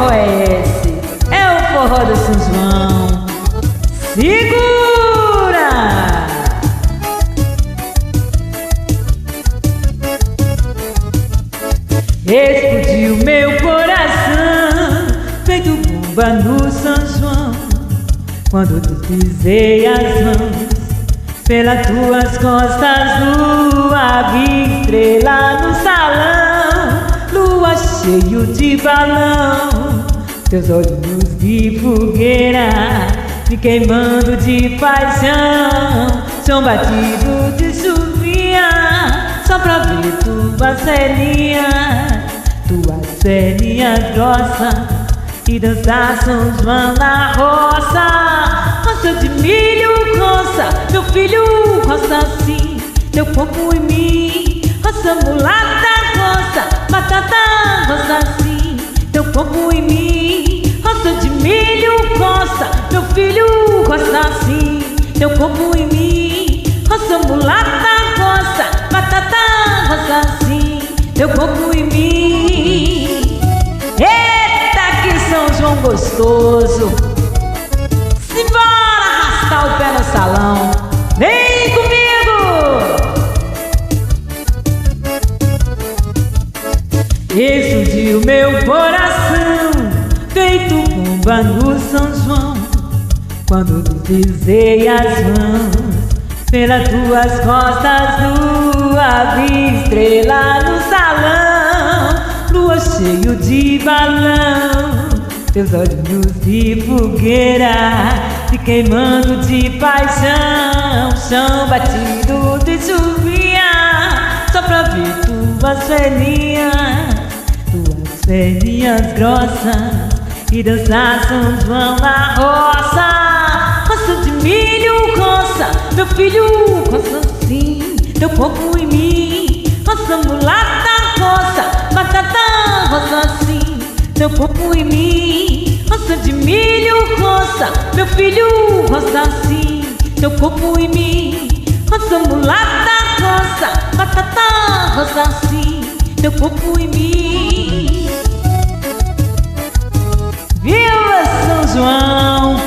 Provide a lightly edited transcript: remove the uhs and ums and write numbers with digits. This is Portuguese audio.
forró é esse? É o forró do São João. Segura! Explodiu meu coração, feito bomba no São João, quando deslizei as mãos pelas tuas costas. Lua, vi estrela no salão, lua cheio de balão, teus olhos de fogueira me queimando de paixão. Chão batido de chuvinha, só pra ver tuas celinhas grossas e dançar São João na roça. Roça de milho, roça, meu filho, roça assim, teu corpo em mim. Roça mulata, roça, batata, roça assim, teu corpo em mim. Roça de milho, roça, meu filho, roça assim, teu corpo em mim. Roça mulata, roça, batata, roça assim, teu corpo em mim. Eita, que São João gostoso! Simbora arrastar o pé no salão. Vem comigo! Explodiu meu coração, feito bomba no São João, quando deslizei as mãos pelas tuas costas. Lua, vi estrela no salão, lua cheio de balão, teus olhos de fogueira se queimando de paixão. Chão batido de chuvinha, só pra ver tuas celinhas grossas e dançar São João na roça. Roça de milho, roça, meu filho, roça assim, teu corpo em mim. Roça mulata, roça, batata, roça assim, teu corpo em mim. Roça de milho, roça, meu filho, roça assim, teu corpo em mim. Roça mulata, roça, batata, roça assim, teu corpo em mim. Viva São João!